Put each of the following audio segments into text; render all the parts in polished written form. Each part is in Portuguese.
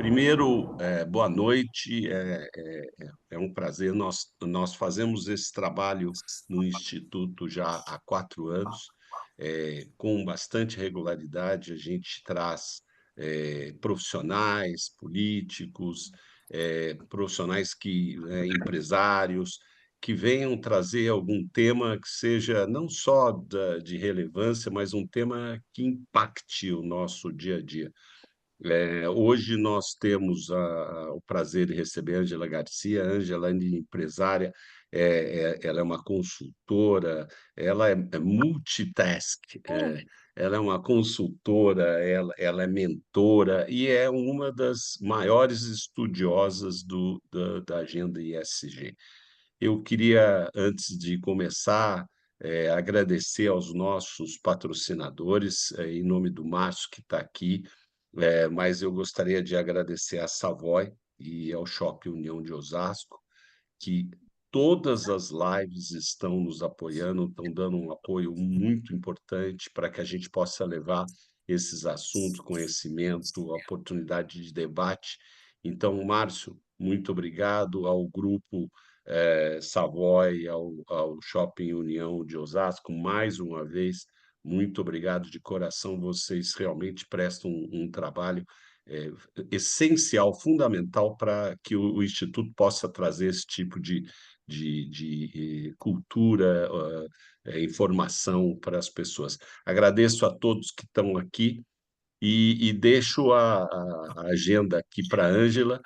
Primeiro, boa noite. É um prazer. Nós fazemos esse trabalho no Instituto já há 4 anos, com bastante regularidade. A gente traz profissionais, políticos, profissionais empresários, que venham trazer algum tema que seja não só de relevância, mas um tema que impacte o nosso dia a dia. Hoje nós temos o prazer de receber a Ângela Garcia. A Ângela é empresária, ela é uma consultora, ela é multitask, ela é uma consultora, ela é mentora e é uma das maiores estudiosas da agenda ESG. Eu queria, antes de começar, agradecer aos nossos patrocinadores, em nome do Márcio, que está aqui, mas eu gostaria de agradecer à Savoy e ao Shopping União de Osasco, que todas as lives estão nos apoiando, estão dando um apoio muito importante para que a gente possa levar esses assuntos, conhecimento, oportunidade de debate. Então, Márcio, muito obrigado ao grupo Savoy, ao Shopping União de Osasco, mais uma vez, muito obrigado de coração. Vocês realmente prestam um trabalho é, essencial, fundamental para que o Instituto possa trazer esse tipo de cultura, informação para as pessoas. Agradeço a todos que estão aqui e deixo a agenda aqui para a Ângela,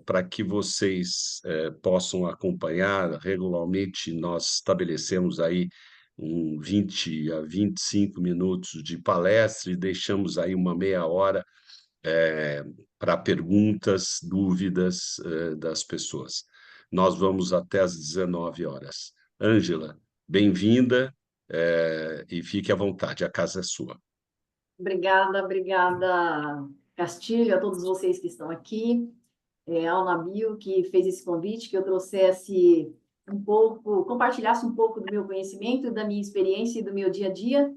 para que vocês possam acompanhar regularmente. Nós estabelecemos aí 20 a 25 minutos de palestra e deixamos aí uma meia hora eh, para perguntas, dúvidas das pessoas. Nós vamos até às 19 horas. Ângela, bem-vinda, e fique à vontade, a casa é sua. Obrigada, Castilho, a todos vocês que estão aqui, ao Nabil, que fez esse convite, que eu trouxesse um pouco, compartilhasse um pouco do meu conhecimento, da minha experiência e do meu dia a dia.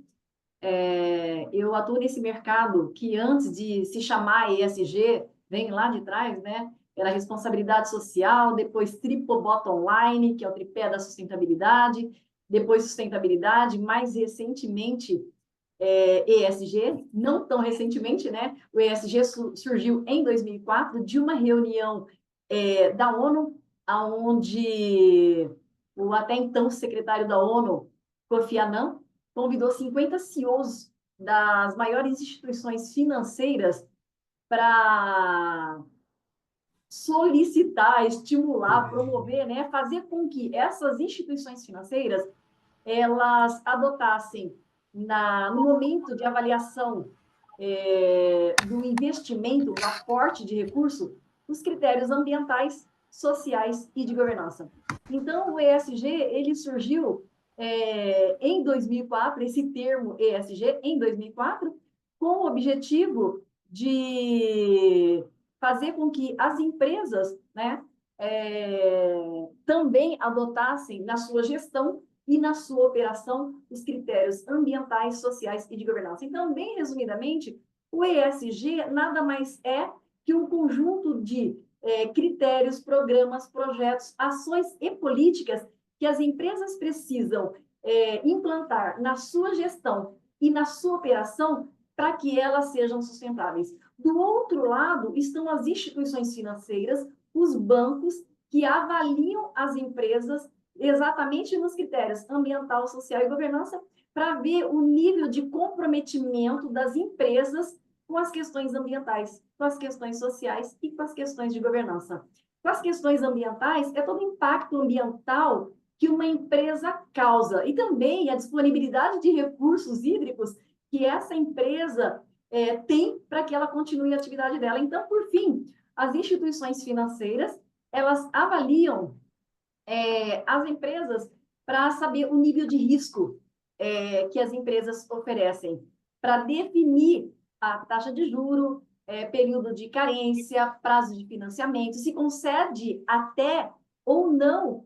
Eu atuo nesse mercado que, antes de se chamar ESG, vem lá de trás, né? Era responsabilidade social, depois triple bottom line, que é o tripé da sustentabilidade, depois sustentabilidade, mais recentemente ESG, não tão recentemente, né? O ESG surgiu em 2004 de uma reunião da ONU, onde o até então secretário da ONU, Kofi Annan, convidou 50 CEOs das maiores instituições financeiras para solicitar, estimular, promover, né, fazer com que essas instituições financeiras elas adotassem no momento de avaliação do investimento, do aporte de recurso, os critérios ambientais, sociais e de governança. Então, o ESG ele surgiu em 2004, esse termo ESG em 2004, com o objetivo de fazer com que as empresas, né, também adotassem na sua gestão e na sua operação os critérios ambientais, sociais e de governança. Então, bem resumidamente, o ESG nada mais é que um conjunto de critérios, programas, projetos, ações e políticas que as empresas precisam implantar na sua gestão e na sua operação para que elas sejam sustentáveis. Do outro lado estão as instituições financeiras, os bancos, que avaliam as empresas exatamente nos critérios ambiental, social e governança, para ver o nível de comprometimento das empresas com as questões ambientais, com as questões sociais e com as questões de governança. Com as questões ambientais, é todo o impacto ambiental que uma empresa causa e também a disponibilidade de recursos hídricos que essa empresa tem para que ela continue a atividade dela. Então, por fim, as instituições financeiras, elas avaliam as empresas para saber o nível de risco que as empresas oferecem, para definir a taxa de juro, período de carência, prazo de financiamento, se concede até ou não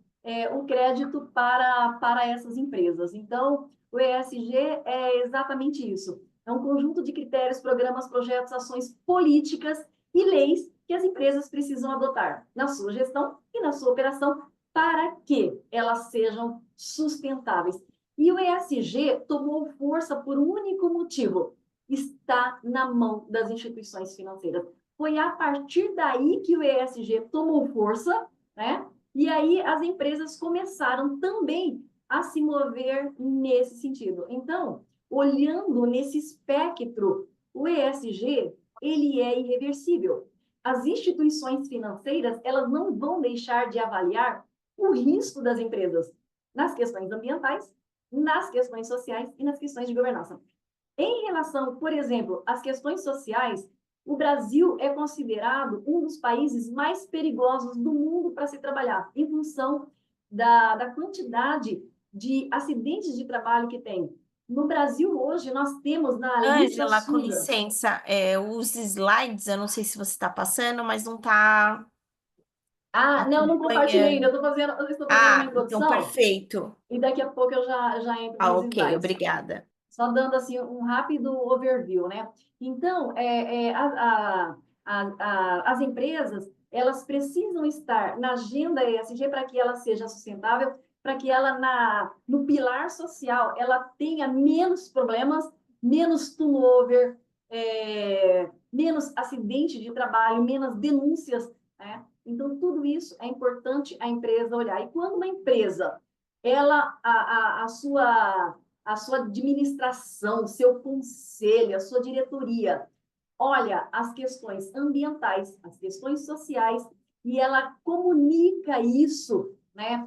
o crédito para essas empresas. Então, o ESG é exatamente isso. É um conjunto de critérios, programas, projetos, ações políticas e leis que as empresas precisam adotar na sua gestão e na sua operação para que elas sejam sustentáveis. E o ESG tomou força por um único motivo: está na mão das instituições financeiras. Foi a partir daí que o ESG tomou força, né? E aí as empresas começaram também a se mover nesse sentido. Então, olhando nesse espectro, o ESG, ele é irreversível. As instituições financeiras, elas não vão deixar de avaliar o risco das empresas nas questões ambientais, nas questões sociais e nas questões de governança. Em relação, por exemplo, às questões sociais, o Brasil é considerado um dos países mais perigosos do mundo para se trabalhar, em função da quantidade de acidentes de trabalho que tem. No Brasil, hoje, nós temos na lista Ângela, com suja. licença, os slides, eu não sei se você está passando, mas não está Não, não compartilhei ainda, acompanhando. eu estou fazendo uma Então introdução perfeito. e daqui a pouco eu já entro nos Ok, slides. obrigada. Só dando assim um rápido overview, né? Então, as empresas, elas precisam estar na agenda ESG para que ela seja sustentável, para que ela, no pilar social, ela tenha menos problemas, menos turnover, menos acidente de trabalho, menos denúncias, né? Então, tudo isso é importante a empresa olhar. E quando uma empresa, ela, a sua administração, o seu conselho, a sua diretoria, olha as questões ambientais, as questões sociais, e ela comunica isso, né?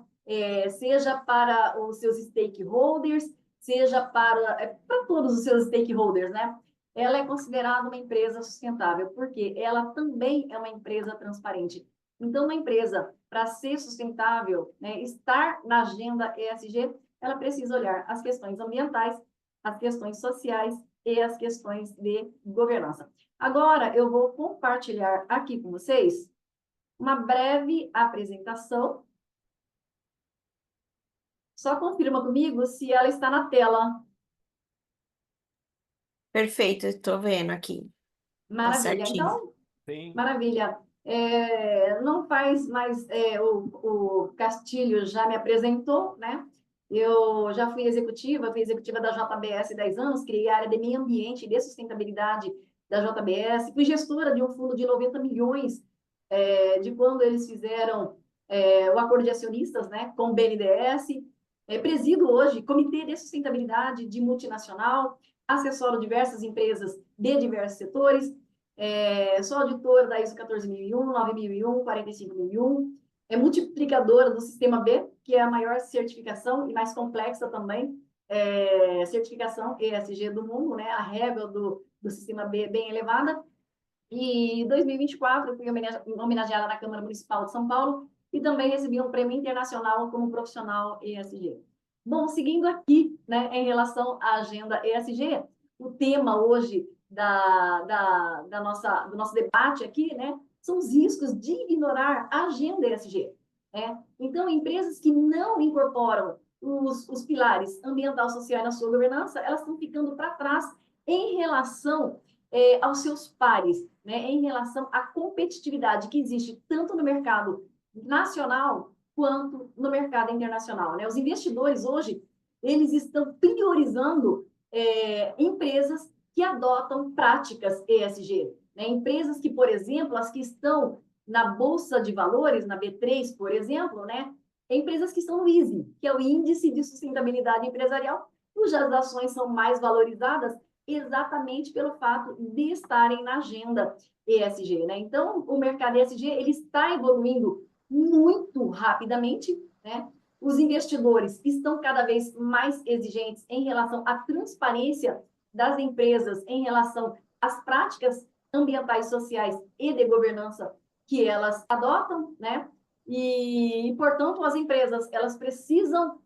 Seja para os seus stakeholders, seja para todos os seus stakeholders, né? Ela é considerada uma empresa sustentável, porque ela também é uma empresa transparente. Então, uma empresa, para ser sustentável, né, estar na agenda ESG, ela precisa olhar as questões ambientais, as questões sociais e as questões de governança. Agora, eu vou compartilhar aqui com vocês uma breve apresentação. Só confirma comigo se ela está na tela. Perfeito, estou vendo aqui. Tá Maravilha. certinho. Então, Sim. maravilha. Não faz mais, o Castilho já me apresentou, né? Eu já fui executiva da JBS 10 anos, criei a área de meio ambiente e de sustentabilidade da JBS, fui gestora de um fundo de 90 milhões, de quando eles fizeram o acordo de acionistas, né, com o BNDES, presido hoje Comitê de Sustentabilidade de multinacional, assessoro diversas empresas de diversos setores, sou auditora da ISO 14001, 9001, 45001, multiplicadora do Sistema B, que é a maior certificação e mais complexa também, certificação ESG do mundo, né? A régua do Sistema B bem elevada. E em 2024 eu fui homenageada na Câmara Municipal de São Paulo e também recebi um prêmio internacional como profissional ESG. Bom, seguindo aqui, né, em relação à agenda ESG, o tema hoje do nosso debate aqui, né, são os riscos de ignorar a agenda ESG. Né? Então, empresas que não incorporam os pilares ambiental, social e na sua governança, elas estão ficando para trás em relação aos seus pares, né, em relação à competitividade que existe tanto no mercado nacional quanto no mercado internacional. Né? Os investidores hoje, eles estão priorizando empresas que adotam práticas ESG. Né? Empresas que, por exemplo, as que estão na Bolsa de Valores, na B3, por exemplo, né? Empresas que estão no ISE, que é o Índice de Sustentabilidade Empresarial, cujas ações são mais valorizadas exatamente pelo fato de estarem na agenda ESG, né? Então, o mercado ESG, ele está evoluindo muito rapidamente, né? Os investidores estão cada vez mais exigentes em relação à transparência das empresas, em relação às práticas ambientais, sociais e de governança que elas adotam, né? E portanto, as empresas, elas precisam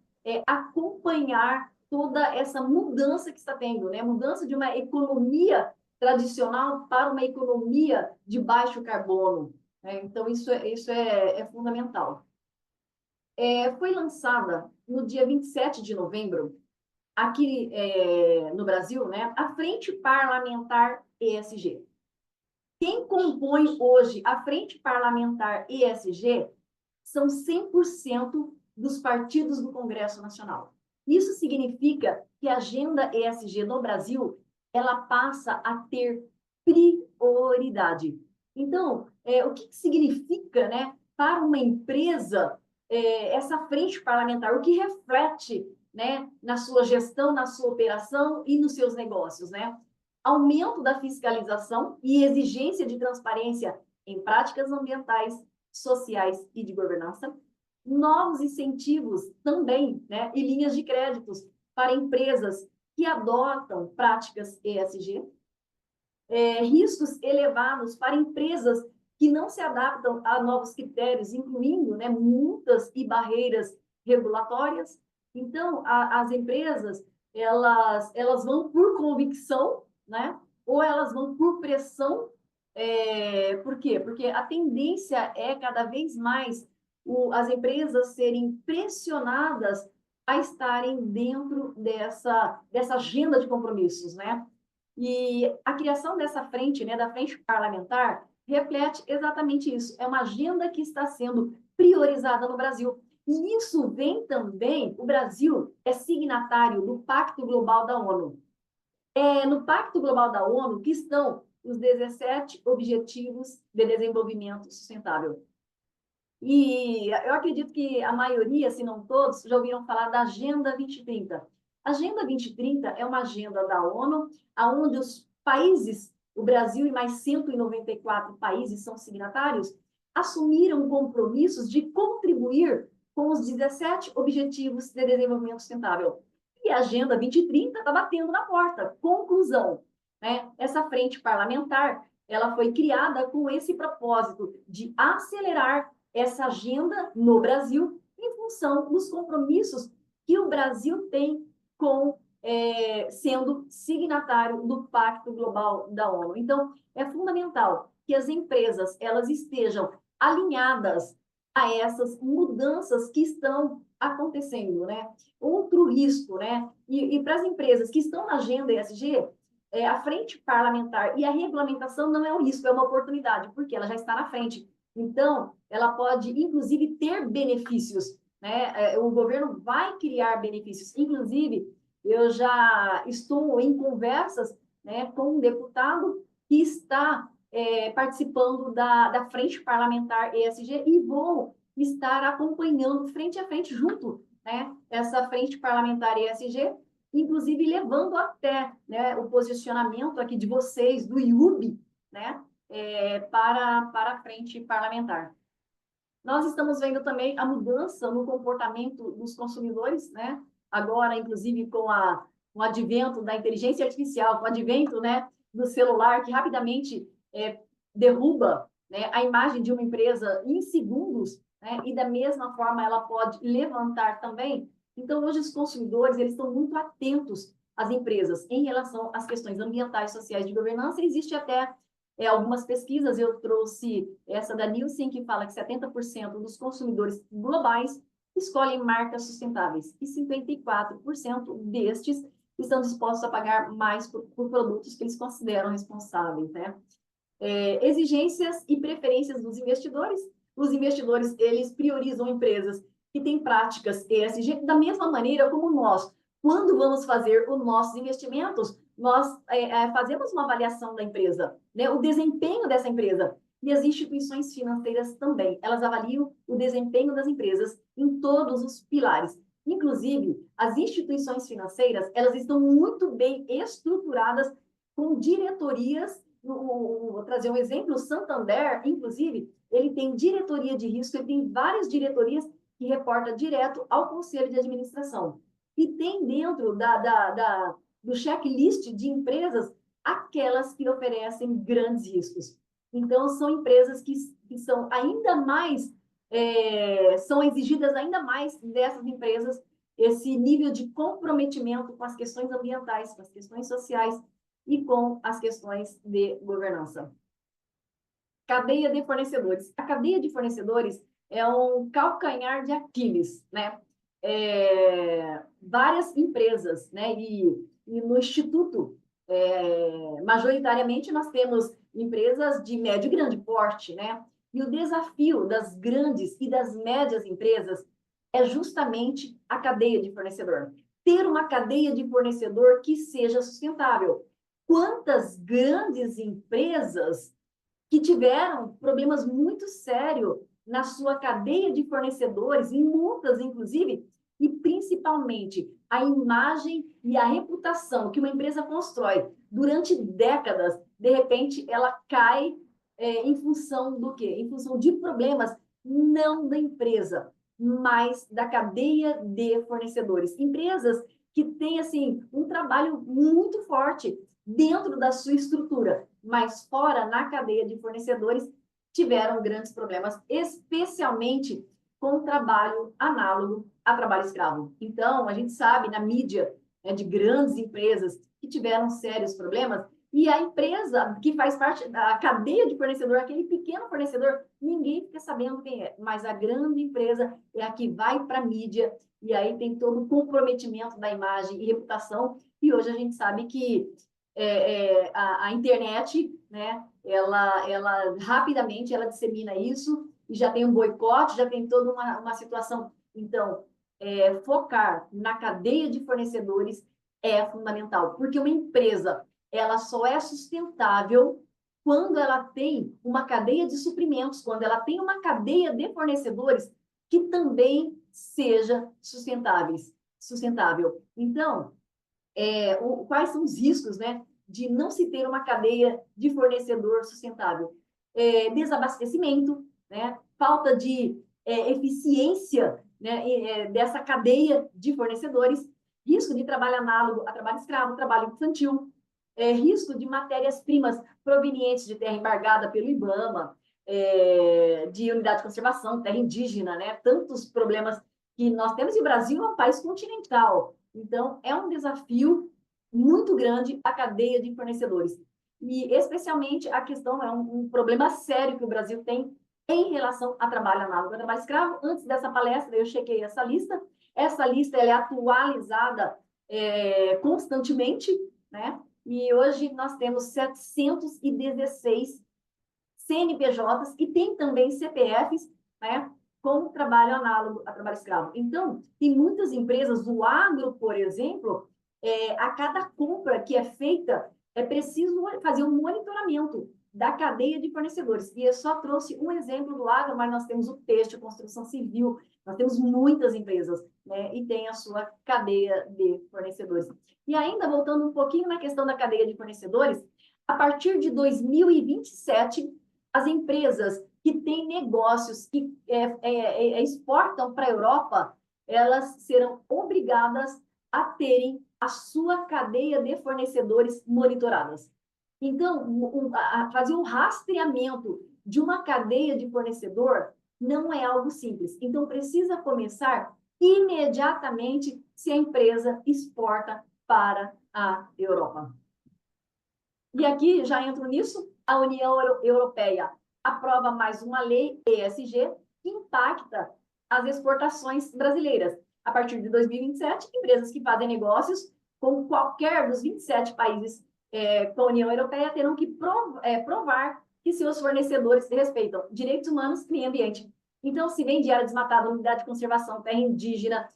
acompanhar toda essa mudança que está tendo, né? Mudança de uma economia tradicional para uma economia de baixo carbono. Né? Então, isso é fundamental. Foi lançada no dia 27 de novembro, aqui no Brasil, né, a Frente Parlamentar ESG. Quem compõe hoje a Frente Parlamentar ESG são 100% dos partidos do Congresso Nacional. Isso significa que a agenda ESG no Brasil, ela passa a ter prioridade. Então, o que significa, né, para uma empresa essa frente parlamentar? O que reflete, né, na sua gestão, na sua operação e nos seus negócios, né? Aumento da fiscalização e exigência de transparência em práticas ambientais, sociais e de governança, novos incentivos também, né, e linhas de créditos para empresas que adotam práticas ESG, riscos elevados para empresas que não se adaptam a novos critérios, incluindo, né, multas e barreiras regulatórias. Então, as empresas, elas vão por convicção, né, ou elas vão por pressão. Por quê? Porque a tendência é cada vez mais as empresas serem pressionadas a estarem dentro dessa agenda de compromissos, né? E a criação dessa frente, né, da frente parlamentar, reflete exatamente isso. É uma agenda que está sendo priorizada no Brasil. E isso vem também, o Brasil é signatário do Pacto Global da ONU. No Pacto Global da ONU que estão os 17 Objetivos de Desenvolvimento Sustentável. E eu acredito que a maioria, se não todos, já ouviram falar da Agenda 2030. A Agenda 2030 é uma agenda da ONU, onde os países, o Brasil e mais 194 países são signatários, assumiram compromissos de contribuir com os 17 Objetivos de Desenvolvimento Sustentável. E a Agenda 2030 está batendo na porta. Conclusão, né? Essa frente parlamentar, ela foi criada com esse propósito de acelerar essa agenda no Brasil em função dos compromissos que o Brasil tem com sendo signatário do Pacto Global da ONU. Então, é fundamental que as empresas elas estejam alinhadas a essas mudanças que estão acontecendo, né? Outro risco, né? E para as empresas que estão na agenda ESG, a frente parlamentar e a regulamentação não é um risco, é uma oportunidade, porque ela já está na frente. Então, ela pode, inclusive, ter benefícios, né? O governo vai criar benefícios. Inclusive, eu já estou em conversas, né, com um deputado que está participando da Frente Parlamentar ESG e vou estar acompanhando frente a frente junto, né, essa Frente Parlamentar ESG, inclusive levando até, né, o posicionamento aqui de vocês, do IUB, né, para a frente parlamentar. Nós estamos vendo também a mudança no comportamento dos consumidores, né? Agora, inclusive, com o advento da inteligência artificial, com o advento, né, do celular, que rapidamente derruba, né, a imagem de uma empresa em segundos, né? E da mesma forma ela pode levantar também. Então, hoje os consumidores eles estão muito atentos às empresas em relação às questões ambientais, sociais, de governança. Existe até algumas pesquisas, eu trouxe essa da Nielsen, que fala que 70% dos consumidores globais escolhem marcas sustentáveis e 54% destes estão dispostos a pagar mais por produtos que eles consideram responsáveis, né? Exigências e preferências dos investidores. Os investidores, eles priorizam empresas que têm práticas ESG da mesma maneira como nós. Quando vamos fazer os nossos investimentos, nós fazemos uma avaliação da empresa, né? O desempenho dessa empresa. E as instituições financeiras também, elas avaliam o desempenho das empresas em todos os pilares. Inclusive, as instituições financeiras, elas estão muito bem estruturadas com diretorias. Vou trazer um exemplo, o Santander, inclusive, ele tem diretoria de risco, ele tem várias diretorias que reporta direto ao conselho de administração. E tem dentro do checklist de empresas aquelas que oferecem grandes riscos. Então, são empresas que são ainda mais, são exigidas ainda mais dessas empresas esse nível de comprometimento com as questões ambientais, com as questões sociais e com as questões de governança. Cadeia de fornecedores. A cadeia de fornecedores é um calcanhar de Aquiles, né? Várias empresas, né? E no Instituto, majoritariamente, nós temos empresas de médio e grande porte, né? E o desafio das grandes e das médias empresas é justamente a cadeia de fornecedor. Ter uma cadeia de fornecedor que seja sustentável. Quantas grandes empresas que tiveram problemas muito sérios na sua cadeia de fornecedores, em multas, inclusive, e principalmente a imagem e a reputação que uma empresa constrói durante décadas, de repente, ela cai em função do quê? Em função de problemas não da empresa, mas da cadeia de fornecedores. Empresas que têm, assim, um trabalho muito forte dentro da sua estrutura, mas fora, na cadeia de fornecedores, tiveram grandes problemas, especialmente com o trabalho análogo a trabalho escravo. Então, a gente sabe na mídia, né, de grandes empresas que tiveram sérios problemas, e a empresa que faz parte da cadeia de fornecedor, aquele pequeno fornecedor, ninguém fica sabendo quem é, mas a grande empresa é a que vai para a mídia, e aí tem todo o comprometimento da imagem e reputação, e hoje a gente sabe que a internet, né, ela rapidamente ela dissemina isso, e já tem um boicote, já tem toda uma situação. Então, focar na cadeia de fornecedores é fundamental, porque uma empresa ela só é sustentável quando ela tem uma cadeia de suprimentos, quando ela tem uma cadeia de fornecedores que também seja sustentável. Então, quais são os riscos, né, de não se ter uma cadeia de fornecedor sustentável? Desabastecimento, né, falta de eficiência, né, dessa cadeia de fornecedores, risco de trabalho análogo a trabalho escravo, trabalho infantil, risco de matérias-primas provenientes de terra embargada pelo IBAMA, de unidade de conservação, terra indígena, né, tantos problemas que nós temos, e o Brasil é um país continental. Então, é um desafio muito grande a cadeia de fornecedores. E, especialmente, a questão é um problema sério que o Brasil tem em relação a trabalho análogo a trabalho escravo. Antes dessa palestra, eu chequei essa lista. Essa lista ela é atualizada constantemente, né? E hoje nós temos 716 CNPJs e tem também CPFs, né, com trabalho análogo a trabalho escravo. Então, tem muitas empresas, o agro, por exemplo, a cada compra que é feita, é preciso fazer um monitoramento da cadeia de fornecedores. E eu só trouxe um exemplo do agro, mas nós temos o têxtil, construção civil, nós temos muitas empresas, né, e tem a sua cadeia de fornecedores. E ainda, voltando um pouquinho na questão da cadeia de fornecedores, a partir de 2027, as empresas que têm negócios que exportam para a Europa, elas serão obrigadas a terem a sua cadeia de fornecedores monitoradas. Então, fazer um rastreamento de uma cadeia de fornecedor não é algo simples. Então, precisa começar imediatamente se a empresa exporta para a Europa. E aqui já entro nisso, a União Europeia aprova mais uma lei ESG que impacta as exportações brasileiras. A partir de 2027, empresas que fazem negócios com qualquer dos 27 países com a União Europeia terão que provar que seus fornecedores respeitam direitos humanos e meio ambiente. Então, se vem de área desmatada, unidade de conservação, terra indígena,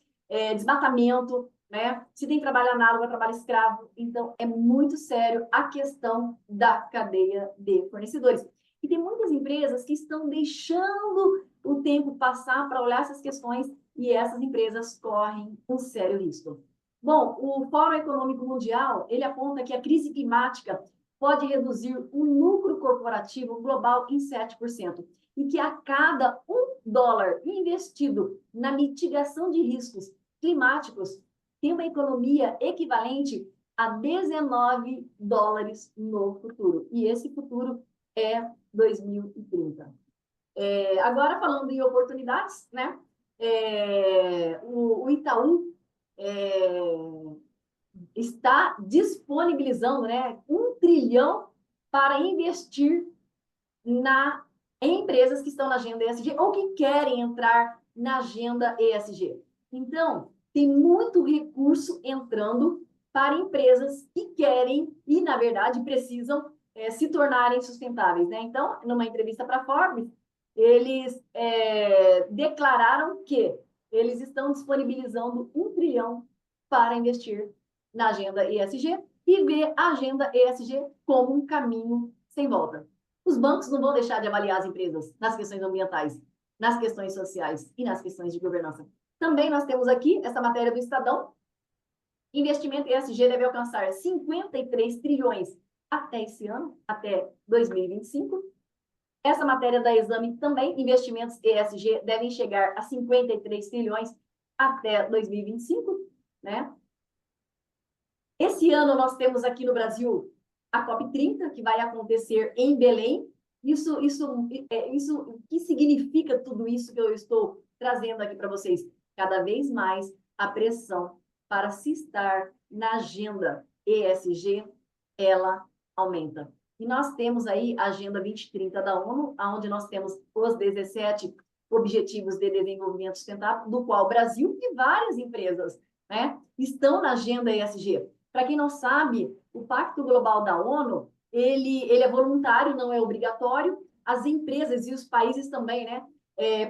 desmatamento, né? Se tem trabalho análogo a trabalho escravo, então é muito sério a questão da cadeia de fornecedores. E tem muitas empresas que estão deixando o tempo passar para olhar essas questões e essas empresas correm um sério risco. Bom, o Fórum Econômico Mundial, ele aponta que a crise climática pode reduzir o lucro corporativo global em 7%, e que a cada $1 investido na mitigação de riscos climáticos, tem uma economia equivalente a $19 no futuro. E esse futuro é 2030. Agora, falando em oportunidades, né? O Itaú está disponibilizando, né, 1 trilhão para investir em empresas que estão na agenda ESG ou que querem entrar na agenda ESG. Então, tem muito recurso entrando para empresas que querem e, na verdade, precisam se tornarem sustentáveis, né? Então, numa entrevista para a Forbes, eles declararam que eles estão disponibilizando 1 trilhão para investir na agenda ESG e ver a agenda ESG como um caminho sem volta. Os bancos não vão deixar de avaliar as empresas nas questões ambientais, nas questões sociais e nas questões de governança. Também nós temos aqui essa matéria do Estadão. Investimento ESG deve alcançar 53 trilhões até esse ano, até 2025. Essa matéria da Exame também, investimentos ESG devem chegar a 53 trilhões até 2025, né? Esse ano nós temos aqui no Brasil a COP30, que vai acontecer em Belém. O que significa tudo isso que eu estou trazendo aqui para vocês? Cada vez mais a pressão para se estar na agenda ESG, ela aumenta. E nós temos aí a Agenda 2030 da ONU, onde nós temos os 17 Objetivos de Desenvolvimento Sustentável, do qual o Brasil e várias empresas, né, estão na agenda ESG. Para quem não sabe, o Pacto Global da ONU, ele é voluntário, não é obrigatório. As empresas e os países também, né,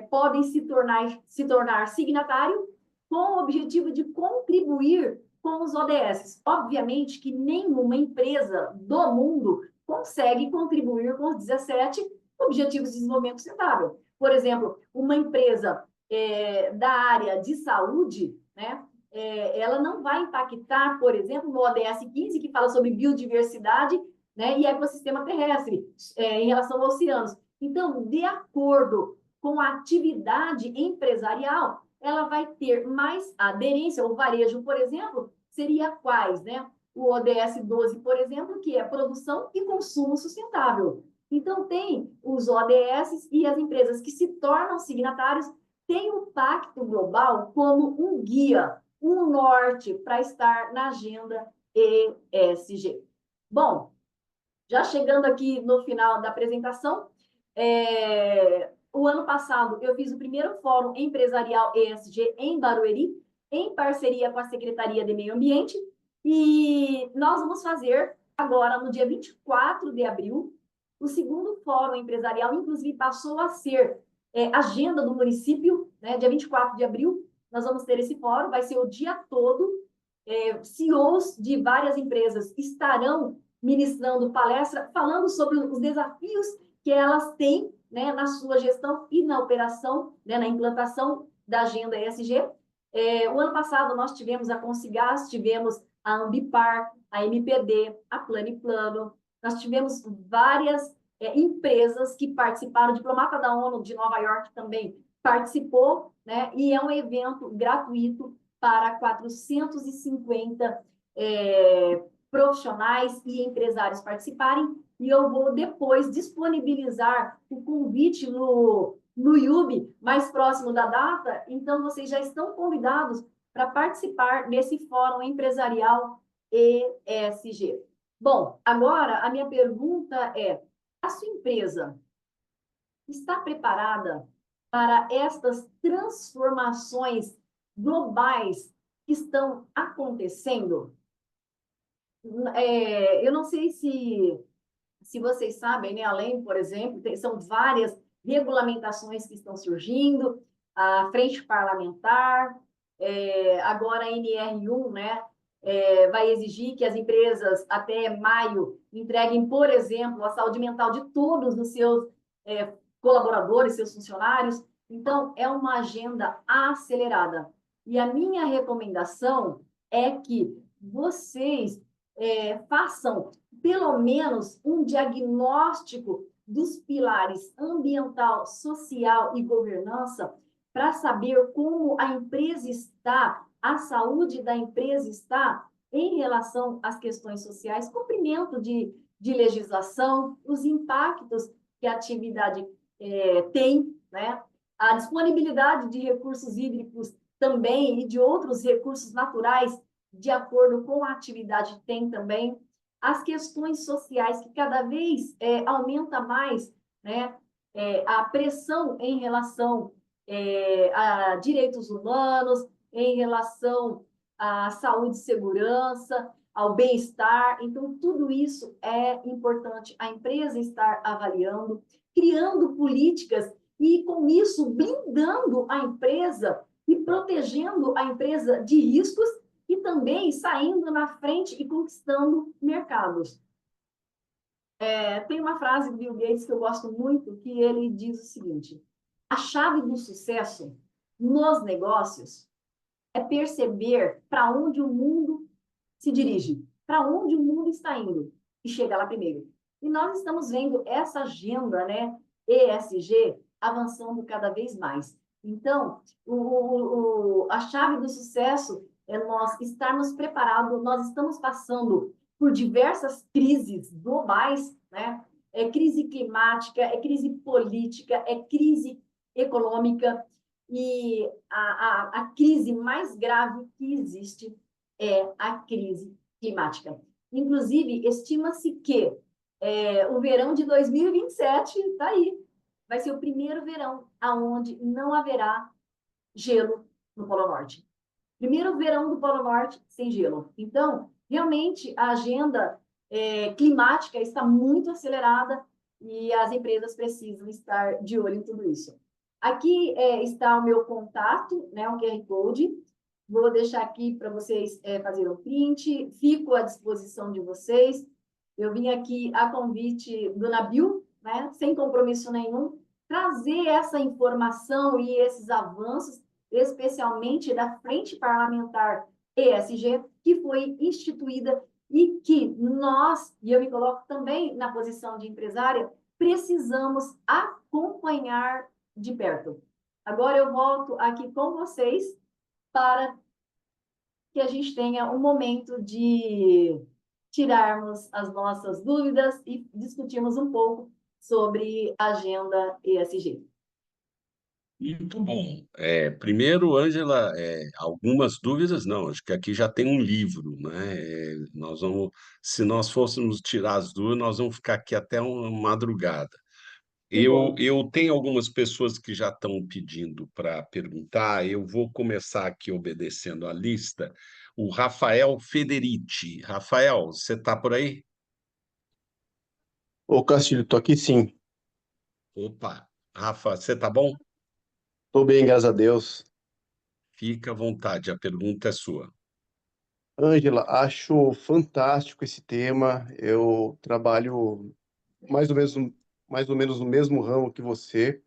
podem se tornar signatário com o objetivo de contribuir com os ODS. Obviamente que nenhuma empresa do mundo consegue contribuir com os 17 Objetivos de Desenvolvimento Sustentável. Por exemplo, uma empresa da área de saúde, né, ela não vai impactar, por exemplo, no ODS 15, que fala sobre biodiversidade, né, e ecossistema terrestre, em relação aos oceanos. Então, de acordo com a atividade empresarial, ela vai ter mais aderência. O varejo, por exemplo, seria quais, né? O ODS 12, por exemplo, que é produção e consumo sustentável. Então, tem os ODS e as empresas que se tornam signatários têm o Pacto Global como um guia, um norte para estar na agenda ESG. Bom, já chegando aqui no final da apresentação, o ano passado eu fiz o primeiro Fórum Empresarial ESG em Barueri, em parceria com a Secretaria de Meio Ambiente, e nós vamos fazer agora, no dia 24 de abril, o segundo Fórum Empresarial, inclusive passou a ser agenda do município, né, dia 24 de abril, nós vamos ter esse fórum, vai ser o dia todo, CEOs de várias empresas estarão ministrando palestra, falando sobre os desafios que elas têm, né, na sua gestão e na operação, né, na implantação da agenda ESG. O ano passado nós tivemos a Consigás, tivemos a Ambipar, a MPD, a Planiplano, nós tivemos várias empresas que participaram, o diplomata da ONU de Nova York também participou, né, e é um evento gratuito para 450 profissionais e empresários participarem, e eu vou depois disponibilizar o convite no YouTube, mais próximo da data, então vocês já estão convidados para participar desse Fórum Empresarial ESG. Bom, agora a minha pergunta é, a sua empresa está preparada para estas transformações globais que estão acontecendo? Eu não sei se vocês sabem, né? Além, por exemplo, são várias regulamentações que estão surgindo, a frente parlamentar, agora a NR1, né? Vai exigir que as empresas até maio entreguem, por exemplo, a saúde mental de todos os seus colaboradores, seus funcionários. Então, é uma agenda acelerada. E a minha recomendação é que vocês façam pelo menos um diagnóstico dos pilares ambiental, social e governança para saber como a empresa está, a saúde da empresa está em relação às questões sociais, cumprimento de legislação, os impactos que a atividade tem, né? A disponibilidade de recursos hídricos também e de outros recursos naturais de acordo com a atividade tem também, as questões sociais que cada vez aumenta mais, né, a pressão em relação a direitos humanos, em relação à saúde e segurança, ao bem-estar. Então, tudo isso é importante a empresa estar avaliando, criando políticas e, com isso, blindando a empresa e protegendo a empresa de riscos e também saindo na frente e conquistando mercados. Tem uma frase do Bill Gates que eu gosto muito, que ele diz o seguinte: a chave do sucesso nos negócios é perceber para onde o mundo se dirige, para onde o mundo está indo e chegar lá primeiro. E nós estamos vendo essa agenda, né, ESG, avançando cada vez mais. Então, a chave do sucesso é nós estarmos preparados. Nós estamos passando por diversas crises globais, né? É crise climática, é crise política, é crise econômica, e a crise mais grave que existe é a crise climática. Inclusive, estima-se que o verão de 2027 está aí. Vai ser o primeiro verão onde não haverá gelo no Polo Norte. Primeiro verão do Polo Norte sem gelo. Então, realmente, a agenda climática está muito acelerada e as empresas precisam estar de olho em tudo isso. Aqui está o meu contato, né, o QR Code. Vou deixar aqui para vocês fazerem um print. Fico à disposição de vocês. Eu vim aqui a convite do Nabil, né, sem compromisso nenhum, trazer essa informação e esses avanços, especialmente da Frente Parlamentar ESG, que foi instituída e que nós, e eu me coloco também na posição de empresária, precisamos acompanhar de perto. Agora eu volto aqui com vocês para que a gente tenha um momento de tirarmos as nossas dúvidas e discutirmos um pouco sobre a agenda ESG. Muito bom. Primeiro, Ângela, algumas dúvidas, não, acho que aqui já tem um livro, né? Nós vamos, se nós fôssemos tirar as dúvidas, nós vamos ficar aqui até uma madrugada. Que bom. Eu tenho algumas pessoas que já estão pedindo para perguntar, eu vou começar aqui obedecendo a lista. O Rafael Federici. Rafael, você está por aí? Ô, Castilho, tô aqui sim. Opa, Rafa, você está bom? Tô bem, graças a Deus. Fica à vontade, a pergunta é sua. Ângela, acho fantástico esse tema. Eu trabalho mais ou menos no mesmo ramo que você.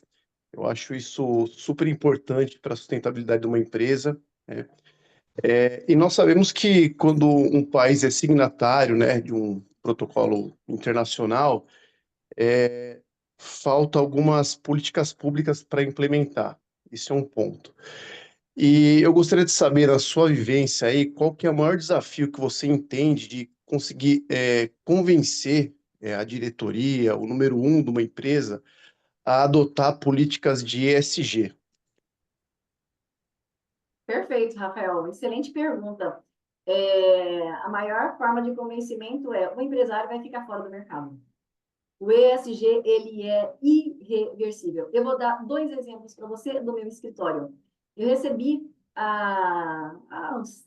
Eu acho isso super importante para a sustentabilidade de uma empresa, né? E nós sabemos que quando um país é signatário, né, de um protocolo internacional, falta algumas políticas públicas para implementar. Isso é um ponto. E eu gostaria de saber, na sua vivência aí, qual que é o maior desafio que você entende de conseguir convencer a diretoria, o número um de uma empresa, a adotar políticas de ESG? Perfeito, Rafael. Excelente pergunta. A maior forma de convencimento é o empresário vai ficar fora do mercado. O ESG, ele é irreversível. Eu vou dar 2 exemplos para você do meu escritório. Eu recebi, há uns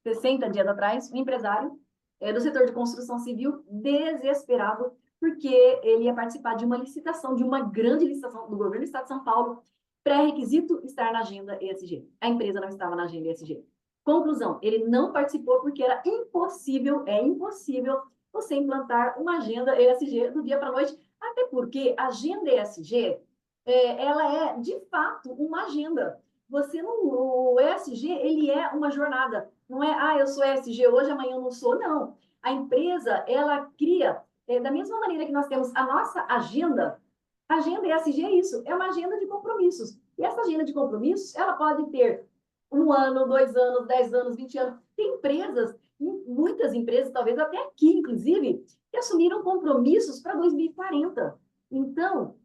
60 dias atrás, um empresário do setor de construção civil desesperado, porque ele ia participar de uma licitação, de uma grande licitação do governo do estado de São Paulo, pré-requisito estar na agenda ESG. A empresa não estava na agenda ESG. Conclusão, ele não participou porque era impossível, impossível você implantar uma agenda ESG do dia para a noite, até porque a agenda ESG, ela é, de fato, uma agenda. Você não, o ESG, ele é uma jornada. Não é, eu sou ESG hoje, amanhã eu não sou, não. A empresa, ela cria, da mesma maneira que nós temos a nossa agenda, a agenda ESG é isso, é uma agenda de compromissos. E essa agenda de compromissos, ela pode ter 1 ano, 2 anos, 10 anos, 20 anos. Tem empresas, muitas empresas, talvez até aqui, inclusive, que assumiram compromissos para 2040. Então,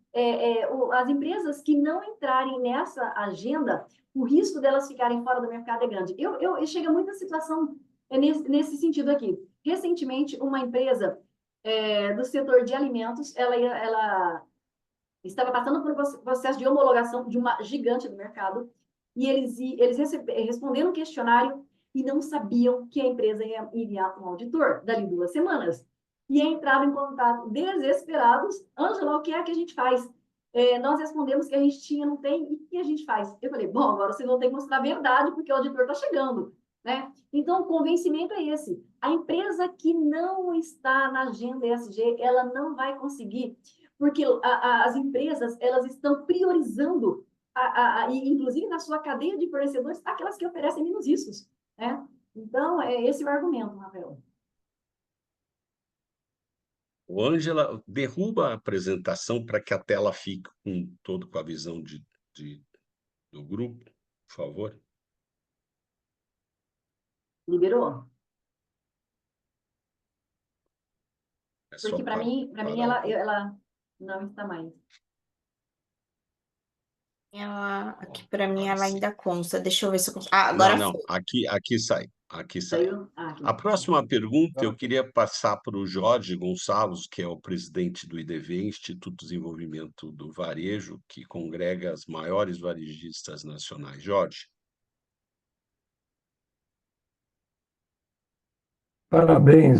as empresas que não entrarem nessa agenda, o risco delas ficarem fora do mercado é grande. Chega muita situação nesse sentido aqui. Recentemente, uma empresa do setor de alimentos, ela estava passando por um processo de homologação de uma gigante do mercado, e eles responderam um questionário e não sabiam que a empresa ia enviar um auditor dali 2 semanas. E entraram em contato desesperados. Ângela, o que é que a gente faz? Nós respondemos que a gente tinha, não tem, e o que a gente faz? Eu falei, bom, agora vocês vão ter que mostrar a verdade, porque o auditor está chegando, né? Então, o convencimento é esse. A empresa que não está na agenda ESG, ela não vai conseguir, porque as empresas, elas estão priorizando, inclusive na sua cadeia de fornecedores, aquelas que oferecem menos riscos, né? Então, é esse o argumento, Rafael. O Ângela, derruba a apresentação para que a tela fique com a visão do grupo, por favor. Liberou? É só Porque para mim parar ela não está mais. Aqui para mim agora ela sim. ainda consta. Deixa eu ver se eu consigo. Ah, Não, agora não, foi. aqui sai, aqui sai. Saiu? Aqui. A próxima pergunta eu queria passar para o Jorge Gonçalves, que é o presidente do IDV, Instituto de Desenvolvimento do Varejo, que congrega as maiores varejistas nacionais. Jorge. Parabéns,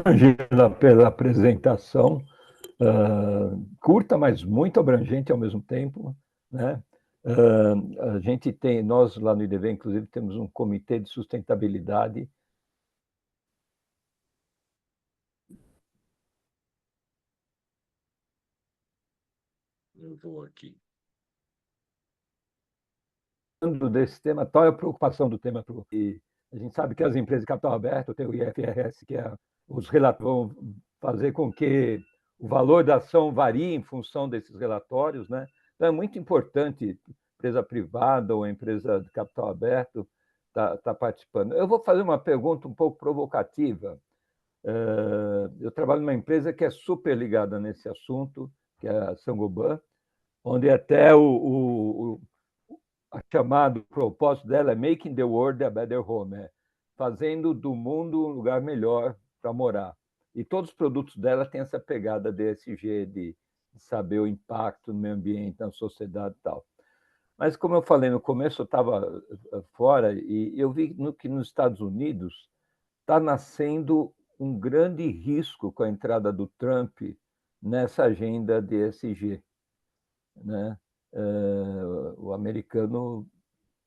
Angela, pela apresentação. Curta, mas muito abrangente ao mesmo tempo, né? A gente tem, nós lá no IDV, inclusive, temos um comitê de sustentabilidade. Eu vou aqui. Desse tema, qual é a preocupação do tema? E a gente sabe que as empresas de capital aberto, tem o IFRS, que é os relatórios, vão fazer com que o valor da ação varie em função desses relatórios, né? Então é muito importante empresa privada ou empresa de capital aberto tá participando. Eu vou fazer uma pergunta um pouco provocativa. Eu trabalho numa empresa que é super ligada nesse assunto, que é a Saint-Gobain, onde até o chamado propósito dela é Making the World a Better Home, fazendo do mundo um lugar melhor para morar. E todos os produtos dela têm essa pegada DSG, de saber o impacto no meio ambiente, na sociedade e tal. Mas, como eu falei no começo, eu estava fora e eu vi que nos Estados Unidos está nascendo um grande risco com a entrada do Trump nessa agenda de ESG, né? O americano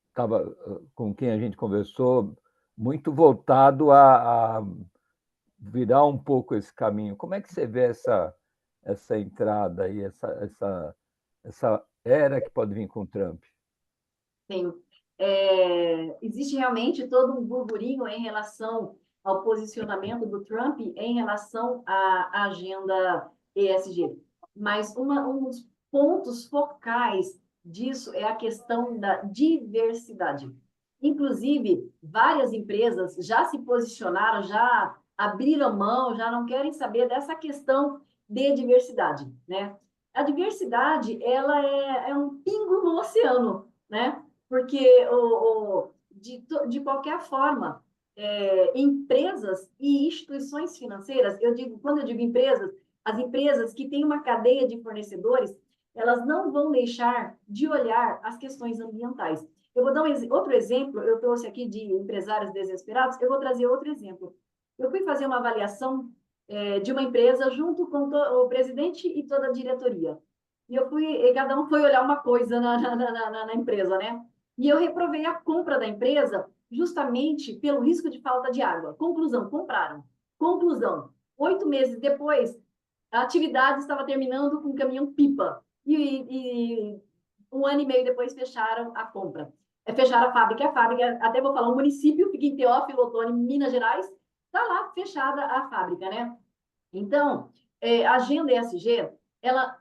estava, com quem a gente conversou, muito voltado a virar um pouco esse caminho. Como é que você vê essa entrada aí, essa era que pode vir com o Trump? Sim. Existe realmente todo um burburinho em relação ao posicionamento do Trump em relação à agenda ESG. Mas um dos pontos focais disso é a questão da diversidade. Inclusive, várias empresas já se posicionaram, já abriram mão, já não querem saber dessa questão de diversidade, né? A diversidade, ela é um pingo no oceano, né? Porque de qualquer forma, empresas e instituições financeiras, quando eu digo empresas, as empresas que têm uma cadeia de fornecedores, elas não vão deixar de olhar as questões ambientais. Eu vou dar outro exemplo, eu trouxe aqui de empresários desesperados, eu vou trazer outro exemplo. Eu fui fazer uma avaliação de uma empresa junto com o presidente e toda a diretoria. E cada um foi olhar uma coisa na empresa, né? E eu reprovei a compra da empresa justamente pelo risco de falta de água. Conclusão, compraram. Conclusão, 8 meses depois, a atividade estava terminando com um caminhão-pipa. E 1 ano e meio depois fecharam a compra. Fecharam a fábrica. A fábrica, até vou falar, um município, fica em Teófilo Otoni, Minas Gerais, está lá fechada a fábrica, né? Então, a agenda ESG, ela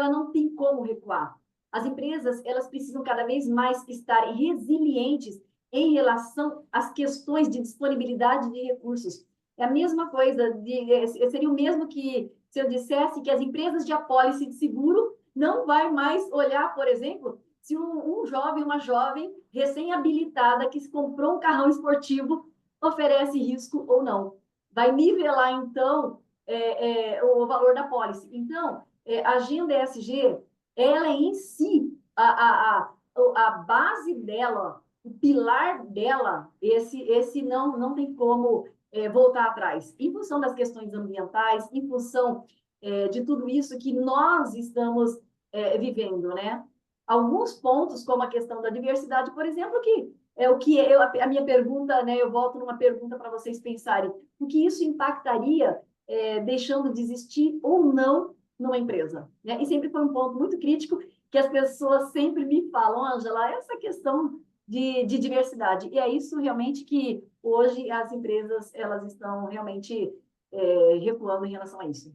não tem como recuar. As empresas, elas precisam cada vez mais estar resilientes em relação às questões de disponibilidade de recursos. É a mesma coisa, seria o mesmo que se eu dissesse que as empresas de apólice de seguro não vai mais olhar, por exemplo, se um jovem, uma jovem recém-habilitada que comprou um carrão esportivo oferece risco ou não. Vai nivelar, então, o valor da apólice. Então, a agenda ESG, ela em si, a base dela, o pilar dela, esse não tem como voltar atrás. Em função das questões ambientais, em função de tudo isso que nós estamos vivendo, né? Alguns pontos, como a questão da diversidade, por exemplo, que é o que a minha pergunta, né? Eu volto numa pergunta para vocês pensarem: o que isso impactaria deixando de existir ou não numa empresa, né? E sempre foi um ponto muito crítico que as pessoas sempre me falam, Ângela, essa questão de diversidade. E é isso realmente que hoje as empresas elas estão realmente recuando em relação a isso.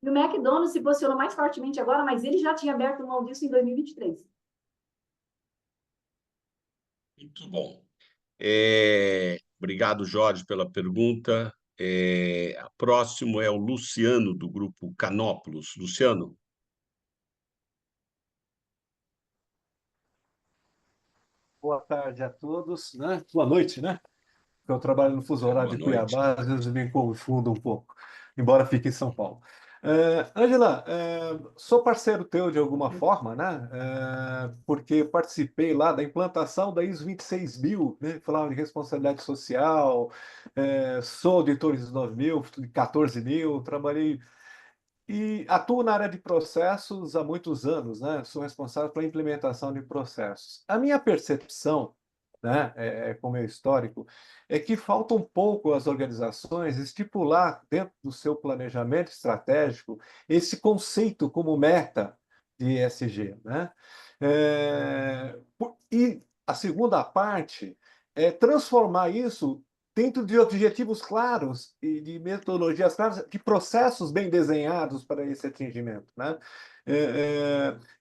E o McDonald's se posicionou mais fortemente agora, mas ele já tinha aberto mão disso em 2023. Muito bom. Obrigado, Jorge, pela pergunta. Próximo é o Luciano, do grupo Canópolis. Luciano. Boa tarde a todos, né? Boa noite, né? Eu trabalho no fuso horário Boa de noite. Cuiabá, às vezes me confundo um pouco, embora fique em São Paulo. Ângela, sou parceiro teu de alguma forma, né? Porque participei lá da implantação da ISO 26000, né? Falava de responsabilidade social, sou auditor ISO 9000, 14000, trabalhei e atuo na área de processos há muitos anos, né? Sou responsável pela implementação de processos. A minha percepção, né, com o meu histórico, é que falta um pouco às organizações estipular dentro do seu planejamento estratégico esse conceito como meta de ESG, né? E a segunda parte é transformar isso dentro de objetivos claros e de metodologias claras, de processos bem desenhados para esse atingimento, né?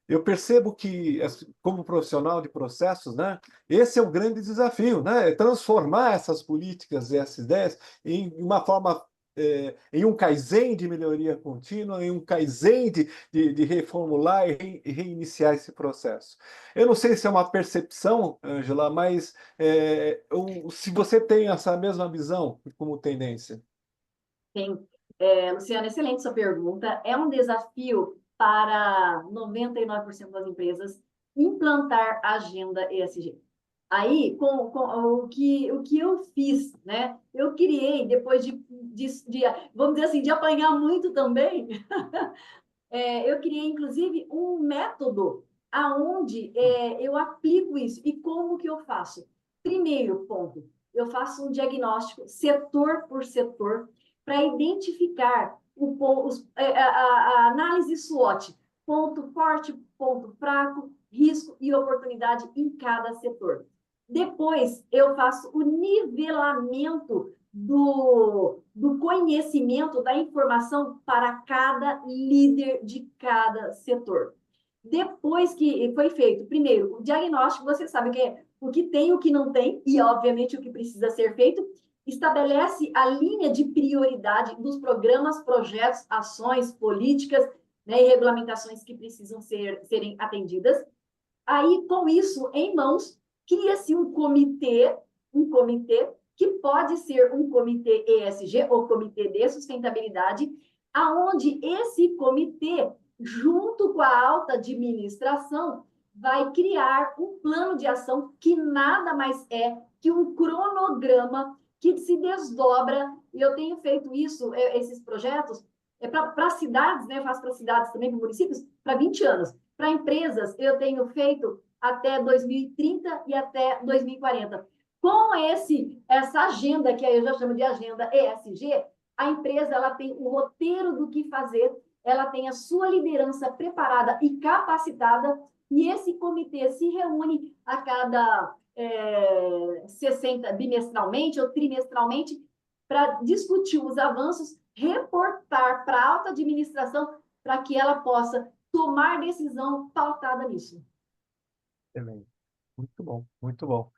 Eu percebo que, como profissional de processos, né, esse é o grande desafio, né? É transformar essas políticas e essas ideias em uma forma, em um Kaizen de melhoria contínua, em um Kaizen de reformular e reiniciar esse processo. Eu não sei se é uma percepção, Ângela, mas se você tem essa mesma visão como tendência. Sim. Luciana, excelente sua pergunta. É um desafio para 99% das empresas implantar a agenda ESG. Aí, com o que eu fiz, né? Eu criei, depois vamos dizer assim, de apanhar muito também, eu criei, inclusive, um método aonde eu aplico isso. E como que eu faço? Primeiro ponto, eu faço um diagnóstico setor por setor para identificar a análise SWOT, ponto forte, ponto fraco, risco e oportunidade em cada setor. Depois, eu faço o nivelamento do conhecimento, da informação para cada líder de cada setor. Depois que foi feito, primeiro, o diagnóstico, você sabe que é o que tem e o que não tem, e, obviamente, o que precisa ser feito, estabelece a linha de prioridade dos programas, projetos, ações, políticas, né, e regulamentações que precisam serem atendidas. Aí, com isso em mãos, cria-se um comitê que pode ser um comitê ESG ou comitê de sustentabilidade, aonde esse comitê, junto com a alta administração, vai criar um plano de ação que nada mais é que um cronograma que se desdobra, e eu tenho feito isso, esses projetos, para cidades, né? Eu faço para cidades também, para municípios, para 20 anos. Para empresas, eu tenho feito até 2030 e até 2040. Com essa agenda, que aí eu já chamo de agenda ESG, a empresa ela tem o roteiro do que fazer, ela tem a sua liderança preparada e capacitada, e esse comitê se reúne a cada 60 bimestralmente ou trimestralmente para discutir os avanços, reportar para a alta administração para que ela possa tomar decisão pautada nisso. Excelente. Muito bom, muito bom.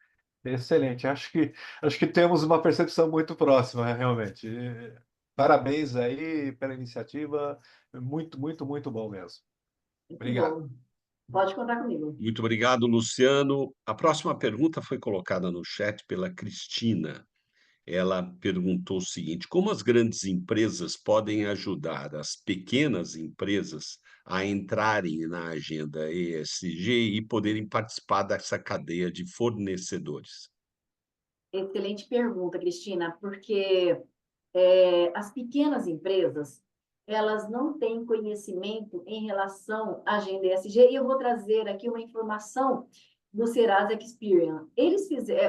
Excelente. Acho que temos uma percepção muito próxima, realmente. Parabéns aí pela iniciativa. Muito, muito, muito bom mesmo. Muito Obrigado. bom. Pode contar comigo. Muito obrigado, Luciano. A próxima pergunta foi colocada no chat pela Cristina. Ela perguntou o seguinte: como as grandes empresas podem ajudar as pequenas empresas a entrarem na agenda ESG e poderem participar dessa cadeia de fornecedores? Excelente pergunta, Cristina, porque as pequenas empresas, elas não têm conhecimento em relação à agenda ESG, e eu vou trazer aqui uma informação do Serasa Experian.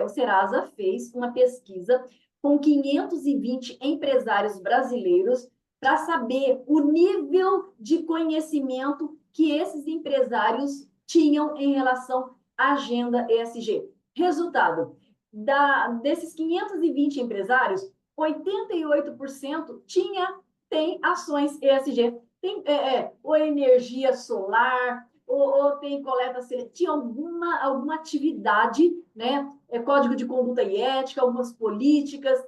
O Serasa fez uma pesquisa com 520 empresários brasileiros para saber o nível de conhecimento que esses empresários tinham em relação à agenda ESG. Resultado, desses 520 empresários, 88% tem ações ESG. Tem ou energia solar, ou tem coleta seletiva, tinha alguma atividade, né? Código de conduta e ética, algumas políticas.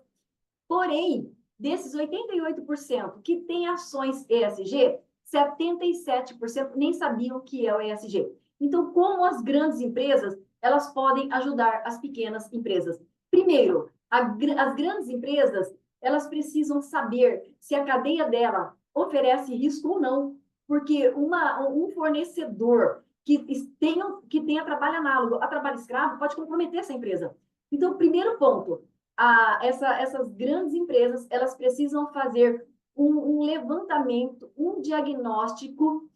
Porém, desses 88% que tem ações ESG, 77% nem sabiam o que é o ESG. Então, como as grandes empresas, elas podem ajudar as pequenas empresas? Primeiro, as grandes empresas, elas precisam saber se a cadeia dela oferece risco ou não, porque um fornecedor que tenha trabalho análogo a trabalho escravo pode comprometer essa empresa. Então, primeiro ponto, essas grandes empresas, elas precisam fazer um levantamento, um diagnóstico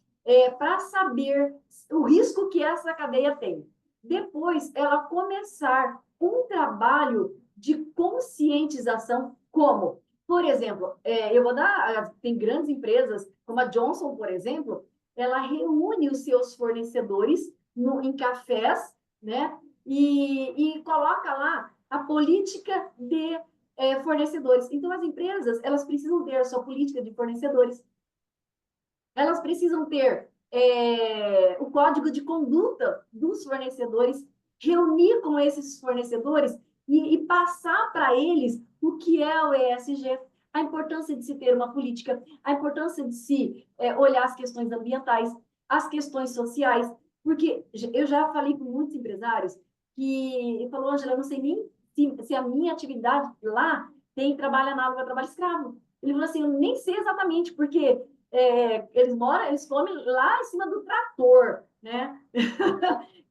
para saber o risco que essa cadeia tem. Depois, ela começar um trabalho de conscientização, como, por exemplo, tem grandes empresas, como a Johnson, por exemplo, ela reúne os seus fornecedores em cafés, né? E coloca lá a política de fornecedores. Então, as empresas, elas precisam ter a sua política de fornecedores. Elas precisam ter o código de conduta dos fornecedores, reunir com esses fornecedores e passar para eles o que é o ESG, a importância de se ter uma política, a importância de se olhar as questões ambientais, as questões sociais, porque eu já falei com muitos empresários que falou, Ângela, eu não sei nem se a minha atividade lá tem trabalho análogo a trabalho escravo. Ele falou assim, eu nem sei exatamente, porque eles comem lá em cima do trator, né?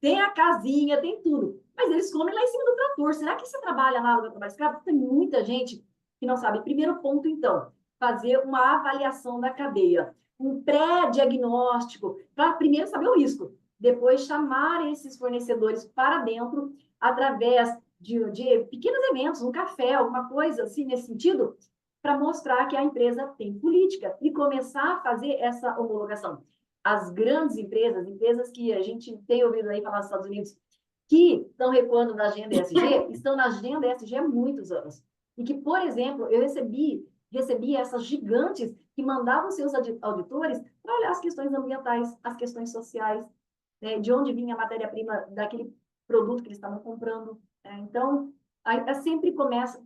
Tem a casinha, tem tudo. Mas eles comem lá em cima do trator. Será que você trabalha análogo a trabalho escravo? Tem muita gente que não sabe. Primeiro ponto, então, fazer uma avaliação da cadeia. Um pré-diagnóstico, para primeiro saber o risco. Depois chamar esses fornecedores para dentro, através de pequenos eventos, um café, alguma coisa assim nesse sentido, para mostrar que a empresa tem política e começar a fazer essa homologação. As grandes empresas que a gente tem ouvido aí falar nos Estados Unidos, que estão recuando da agenda ESG, estão na agenda ESG há muitos anos. E que, por exemplo, eu recebi essas gigantes que mandavam seus auditores para olhar as questões ambientais, as questões sociais, né, de onde vinha a matéria-prima daquele produto que eles estavam comprando. Então,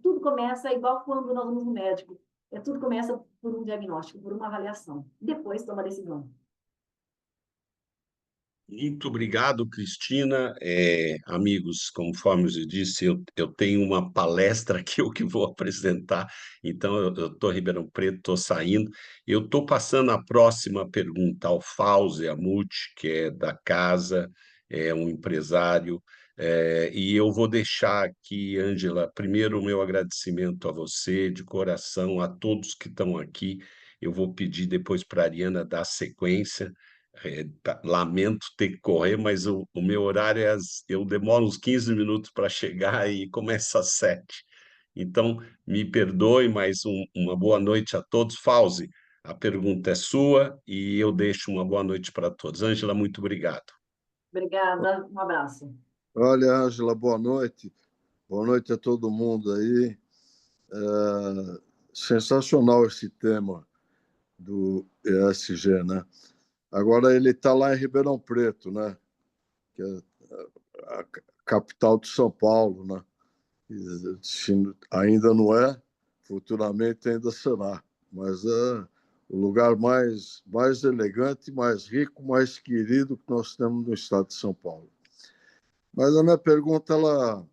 tudo começa igual quando nós vamos no médico. Tudo começa por um diagnóstico, por uma avaliação. Depois toma a decisão. Muito obrigado, Cristina. Amigos, conforme eu disse, eu tenho uma palestra que eu que vou apresentar, então eu estou em Ribeirão Preto, estou saindo. Eu estou passando a próxima pergunta ao Fauzi Amuti, que é da casa, é um empresário, e eu vou deixar aqui, Ângela, primeiro o meu agradecimento a você, de coração, a todos que estão aqui. Eu vou pedir depois para a Ariana dar sequência. Lamento ter que correr, mas o meu horário eu demoro uns 15 minutos para chegar e começa às 7. Então, me perdoe, mas uma boa noite a todos. Fauzi, a pergunta é sua e eu deixo uma boa noite para todos. Ângela, muito obrigado. Obrigada, um abraço. Olha, Ângela, boa noite. Boa noite a todo mundo aí. Sensacional esse tema do ESG, né? Agora ele está lá em Ribeirão Preto, né? Que é a capital de São Paulo, né? Ainda não é, futuramente ainda será, mas é o lugar mais elegante, mais rico, mais querido que nós temos no estado de São Paulo. Mas a minha pergunta, ela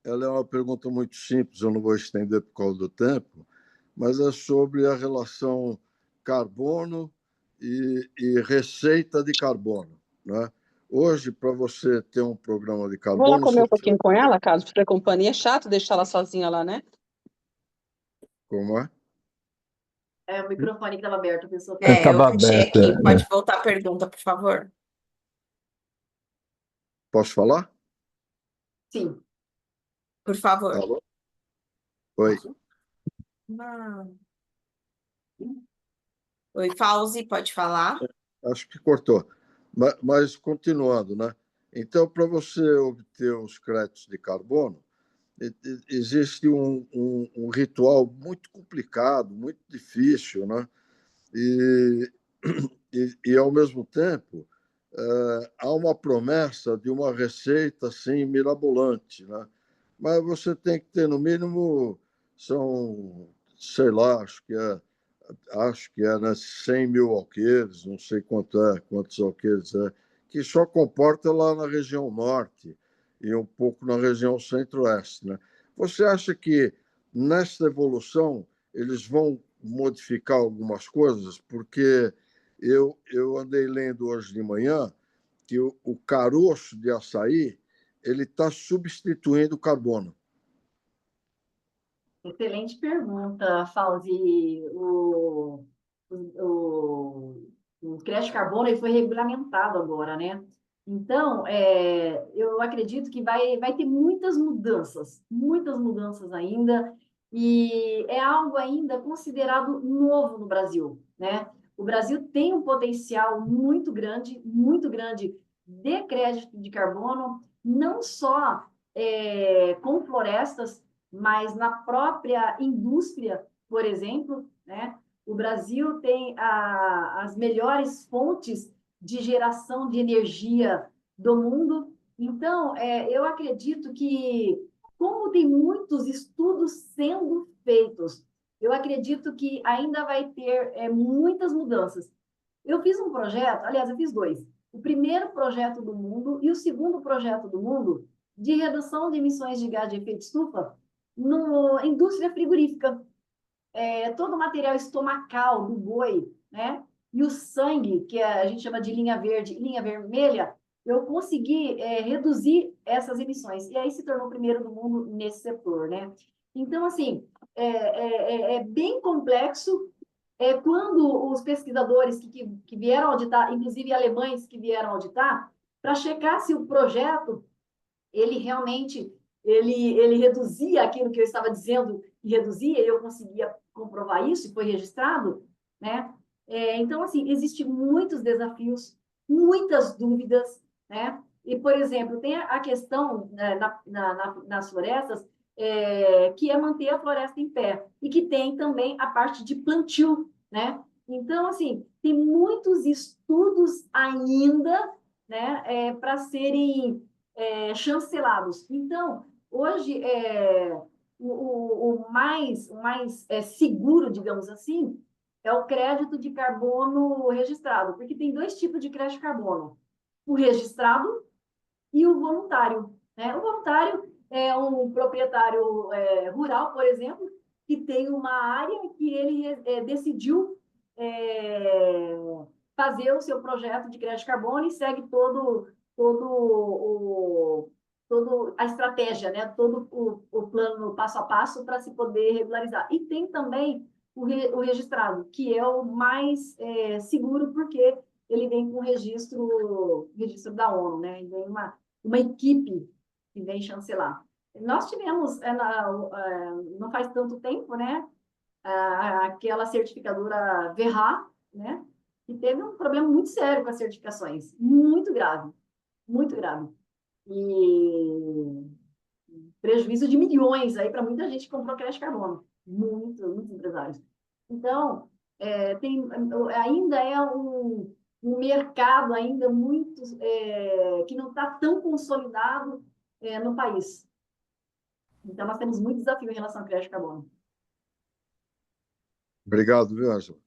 é uma pergunta muito simples, eu não vou estender por causa do tempo, mas é sobre a relação carbono e receita de carbono, né? Hoje, para você ter um programa de Vou lá carbono, comer você um pouquinho com ela, caso para companhia. É chato deixar ela sozinha lá, né? como é? É o microfone que estava aberto, a pessoa É, falou. Eu tava fechei aberta, aqui. né? Pode voltar a pergunta, por favor. Posso falar? Sim. Por favor. Alô? Oi. Não. Oi, Fauzi, pode falar? Acho que cortou. Mas continuando, né? Então, para você obter os créditos de carbono, existe um ritual muito complicado, muito difícil, né? E, ao mesmo tempo, há uma promessa de uma receita assim mirabolante, né? Mas você tem que ter, no mínimo, são, sei lá, acho que é, né, 100 mil alqueires, não sei quantos alqueires é, que só comporta lá na região norte e um pouco na região centro-oeste, né? Você acha que nesta evolução eles vão modificar algumas coisas? Porque eu andei lendo hoje de manhã que o caroço de açaí ele está substituindo o carbono. Excelente pergunta, Fauzi. O crédito carbono ele foi regulamentado agora, né? Então, eu acredito que vai ter muitas mudanças ainda, e é algo ainda considerado novo no Brasil, né? O Brasil tem um potencial muito grande de crédito de carbono, não só com florestas, mas na própria indústria, por exemplo, né? O Brasil tem as melhores fontes de geração de energia do mundo. Então, eu acredito que, como tem muitos estudos sendo feitos, eu acredito que ainda vai ter muitas mudanças. Eu fiz um projeto, aliás, eu fiz dois. O primeiro projeto do mundo e o segundo projeto do mundo de redução de emissões de gás de efeito estufa na indústria frigorífica. Todo o material estomacal do boi, né? E o sangue, que a gente chama de linha verde e linha vermelha, eu consegui reduzir essas emissões. E aí se tornou o primeiro do mundo nesse setor, né? Então, assim, é bem complexo. Quando os pesquisadores que vieram auditar, inclusive alemães que vieram auditar, para checar se o projeto ele realmente ele reduzia aquilo que eu estava dizendo e reduzia, e eu conseguia comprovar isso, e foi registrado, né? Então, assim, existem muitos desafios, muitas dúvidas, né? E, por exemplo, tem a questão né, nas florestas, que é manter a floresta em pé, e que tem também a parte de plantio, né? Então, assim, tem muitos estudos ainda, né, para serem chancelados. Então, hoje, o mais seguro, digamos assim, é o crédito de carbono registrado, porque tem dois tipos de crédito de carbono: o registrado e o voluntário, né? O voluntário é um proprietário rural, por exemplo, que tem uma área que ele decidiu fazer o seu projeto de crédito de carbono e segue todo a estratégia, né? Todo o plano passo a passo para se poder regularizar. E tem também o registrado, que é o mais seguro, porque ele vem com o registro da ONU, né? E vem uma equipe que vem chancelar. Nós tivemos, não faz tanto tempo, né? Aquela certificadora Verra, né? Que teve um problema muito sério com as certificações, muito grave, muito grave. E prejuízo de milhões aí para muita gente que comprou crédito de carbono, muitos empresários. Então, ainda é um mercado ainda muito que não está tão consolidado no país. Então, nós temos muito desafio em relação ao crédito de carbono. Obrigado, viu, Ângela?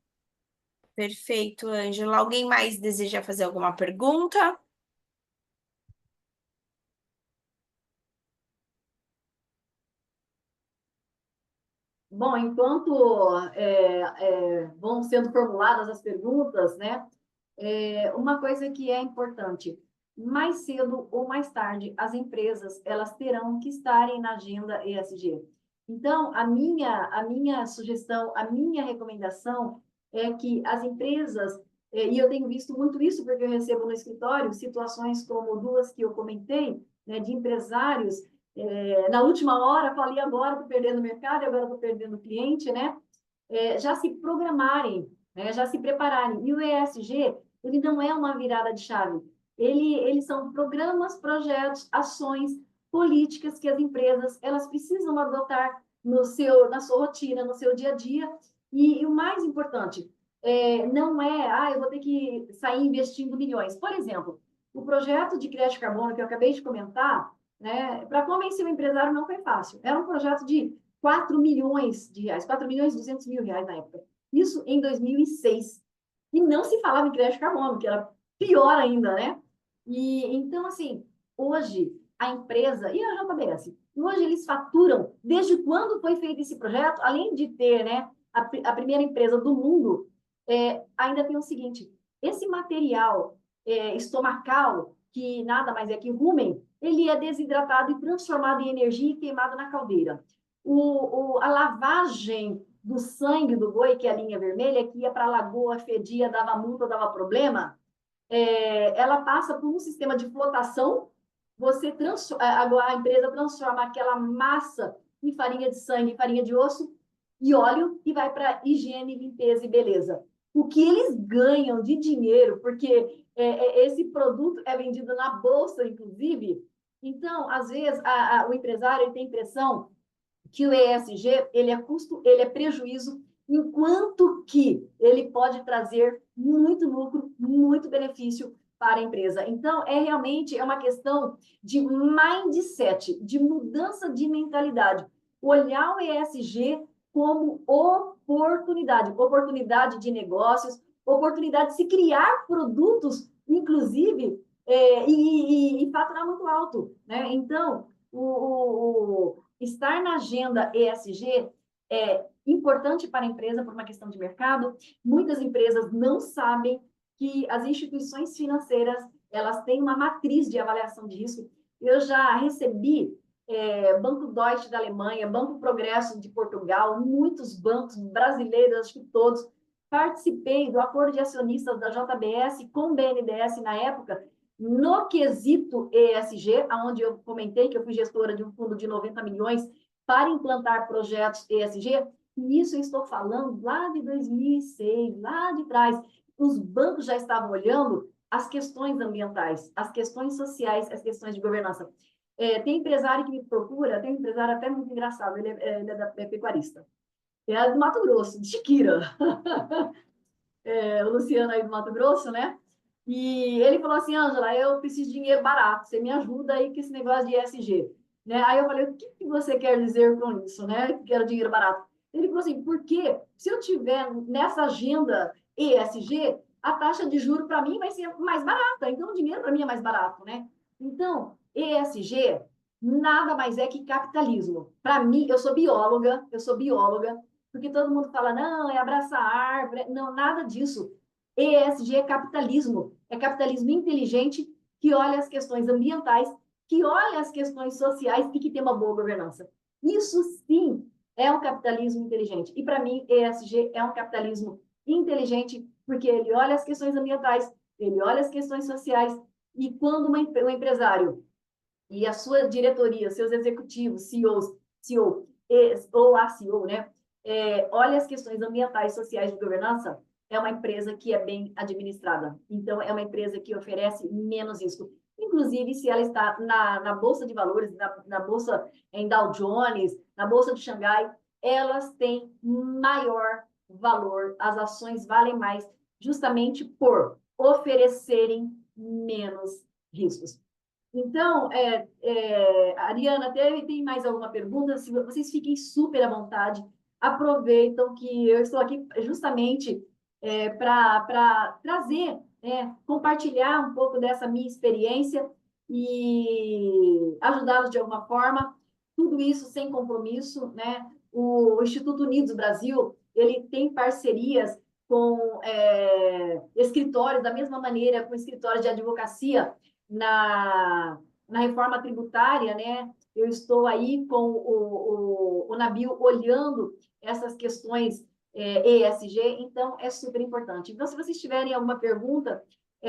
Perfeito, Ângela. Alguém mais deseja fazer alguma pergunta? Bom, enquanto vão sendo formuladas as perguntas, né? Uma coisa que é importante, mais cedo ou mais tarde, as empresas elas terão que estarem na agenda ESG. Então, a minha sugestão, a minha recomendação é que as empresas, e eu tenho visto muito isso porque eu recebo no escritório situações como duas que eu comentei, né, de empresários, na última hora, falei agora estou perdendo o mercado, agora estou perdendo o cliente, né? Já se programarem, né, já se prepararem. E o ESG, ele não é uma virada de chave. Eles são programas, projetos, ações, políticas que as empresas elas precisam adotar na sua rotina, no seu dia a dia. E o mais importante, não é, eu vou ter que sair investindo milhões. Por exemplo, o projeto de crédito de carbono que eu acabei de comentar, né, para convencer o empresário não foi fácil. Era um projeto de 4 milhões de reais, 4 milhões e 200 mil reais na época. Isso em 2006. E não se falava em crédito de carbono, que era pior ainda, né? E então, assim, hoje a empresa e a JBS, hoje eles faturam, desde quando foi feito esse projeto, além de ter, né, a primeira empresa do mundo, ainda tem o seguinte: esse material estomacal, que nada mais é que rumen, ele é desidratado e transformado em energia e queimado na caldeira. A lavagem do sangue do boi, que é a linha vermelha, que ia para a lagoa, fedia, dava multa, dava problema, ela passa por um sistema de flotação. Agora a empresa transforma aquela massa em farinha de sangue, farinha de osso e óleo e vai para higiene, limpeza e beleza. O que eles ganham de dinheiro, porque esse produto é vendido na bolsa, inclusive. Então, às vezes, o empresário ele tem a impressão que o ESG ele é custo, ele é prejuízo, enquanto que ele pode trazer muito lucro, muito benefício para a empresa. Então, realmente uma questão de mindset, de mudança de mentalidade. Olhar o ESG como oportunidade de negócios, oportunidade de se criar produtos, inclusive, e faturar muito alto, né? Então, estar na agenda ESG é importante para a empresa por uma questão de mercado. Muitas empresas não sabem que as instituições financeiras elas têm uma matriz de avaliação de risco. Eu já recebi Banco Deutsche da Alemanha, Banco Progresso de Portugal, muitos bancos brasileiros, acho que todos. Participei do acordo de acionistas da JBS com o BNDES na época, no quesito ESG, onde eu comentei que eu fui gestora de um fundo de 90 milhões para implantar projetos ESG, e isso eu estou falando lá de 2006, lá de trás. Os bancos já estavam olhando as questões ambientais, as questões sociais, as questões de governança. Tem empresário que me procura, tem um empresário até muito engraçado, ele é pecuarista. É do Mato Grosso, de Chiquira. O Luciano aí do Mato Grosso, né? E ele falou assim: Ângela, eu preciso de dinheiro barato, você me ajuda aí com esse negócio de ESG. Né? Aí eu falei: o que você quer dizer com isso, né? Quero dinheiro barato. Ele falou assim: porque se eu tiver nessa agenda ESG, a taxa de juros para mim vai ser mais barata, então o dinheiro para mim é mais barato, né? Então, ESG nada mais é que capitalismo. Para mim, eu sou bióloga, porque todo mundo fala, não, é abraçar a árvore. Não, nada disso. ESG é capitalismo inteligente que olha as questões ambientais, que olha as questões sociais e que tem uma boa governança. Isso sim é um capitalismo inteligente. E para mim, ESG é um capitalismo inteligente porque ele olha as questões ambientais, ele olha as questões sociais e quando um empresário e a sua diretoria, seus executivos, CEO ou a CEO, né? Olha as questões ambientais, sociais de governança, é uma empresa que é bem administrada. Então, é uma empresa que oferece menos risco. Inclusive, se ela está na Bolsa de Valores, na Bolsa em Dow Jones, na Bolsa de Xangai, elas têm maior valor, as ações valem mais, justamente por oferecerem menos riscos. Então, Ariana, tem mais alguma pergunta? Se vocês fiquem super à vontade, aproveitam que eu estou aqui justamente para trazer, compartilhar um pouco dessa minha experiência e ajudá-los de alguma forma. Tudo isso sem compromisso, né? O Instituto Unidos Brasil, ele tem parcerias com escritórios, da mesma maneira com escritórios de advocacia na reforma tributária, né? Eu estou aí com o Nabil olhando essas questões ESG, então é super importante. Então, se vocês tiverem alguma pergunta,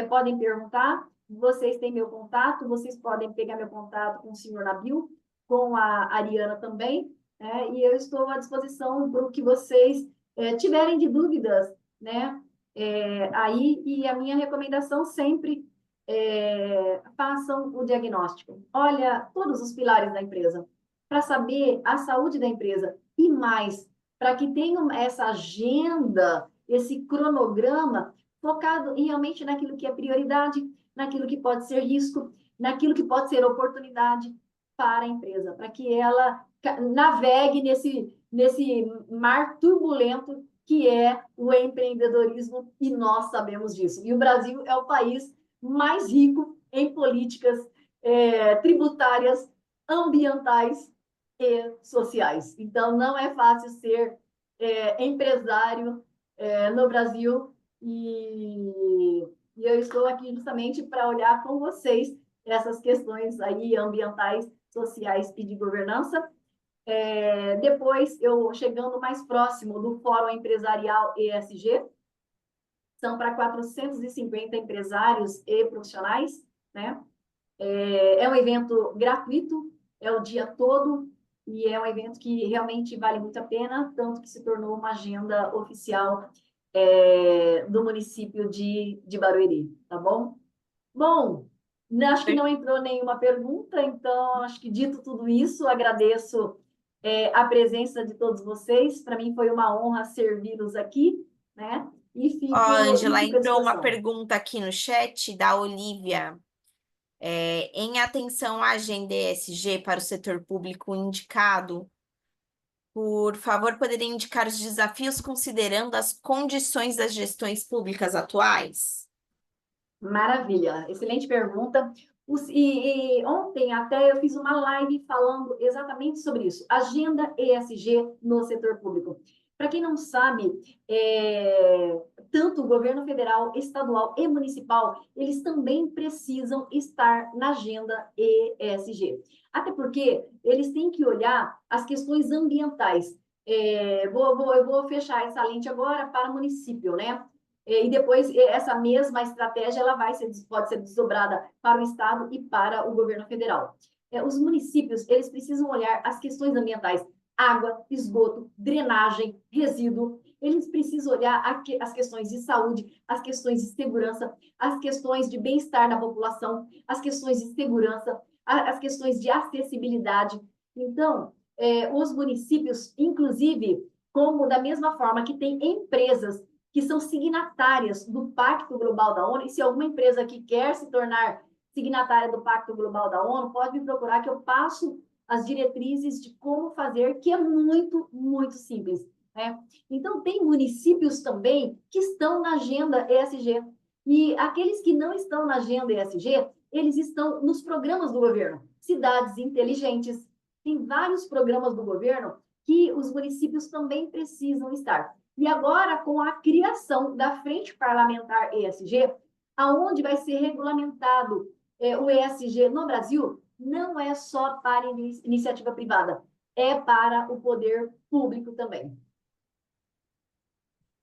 podem perguntar, vocês têm meu contato, vocês podem pegar meu contato com o senhor Nabil, com a Ariana também, e eu estou à disposição para o que vocês tiverem de dúvidas, né? Aí, e a minha recomendação sempre façam o diagnóstico. Olha todos os pilares da empresa, para saber a saúde da empresa e mais, para que tenham essa agenda, esse cronograma focado realmente naquilo que é prioridade, naquilo que pode ser risco, naquilo que pode ser oportunidade para a empresa, para que ela navegue nesse mar turbulento que é o empreendedorismo, e nós sabemos disso. E o Brasil é o país mais rico em políticas tributárias, ambientais e sociais. Então, não é fácil ser empresário no Brasil, e eu estou aqui justamente para olhar com vocês essas questões aí ambientais, sociais e de governança. Depois, eu chegando mais próximo do Fórum Empresarial ESG, são para 450 empresários e profissionais, né? É um evento gratuito, é o dia todo, e é um evento que realmente vale muito a pena, tanto que se tornou uma agenda oficial do município de Barueri, tá bom? Bom, acho que não entrou nenhuma pergunta, então acho que dito tudo isso, agradeço a presença de todos vocês. Para mim foi uma honra servi-los aqui, né? E fico, Ângela, fico à entrou uma disposição. pergunta aqui no chat da Olivia. Em atenção à agenda ESG para o setor público indicado, por favor, poderia indicar os desafios considerando as condições das gestões públicas atuais? Maravilha, excelente pergunta. E ontem até eu fiz uma live falando exatamente sobre isso, agenda ESG no setor público. Para quem não sabe, tanto o governo federal, estadual e municipal, eles também precisam estar na agenda ESG. Até porque eles têm que olhar as questões ambientais. Eu vou fechar essa lente agora para o município, né? E depois essa mesma estratégia ela pode ser desdobrada para o estado e para o governo federal. Os municípios eles precisam olhar as questões ambientais, água, esgoto, drenagem, resíduo. Eles precisam olhar as questões de saúde, as questões de segurança, as questões de bem-estar da população, as questões de segurança, as questões de acessibilidade. Então, os municípios, inclusive, como da mesma forma que tem empresas que são signatárias do Pacto Global da ONU, e se alguma empresa que quer se tornar signatária do Pacto Global da ONU, pode me procurar que eu passo as diretrizes de como fazer, que é muito, muito simples, né? Então, tem municípios também que estão na agenda ESG, e aqueles que não estão na agenda ESG, eles estão nos programas do governo. Cidades inteligentes, tem vários programas do governo que os municípios também precisam estar. E agora, com a criação da Frente Parlamentar ESG, aonde vai ser regulamentado o ESG no Brasil, não é só para iniciativa privada, é para o poder público também.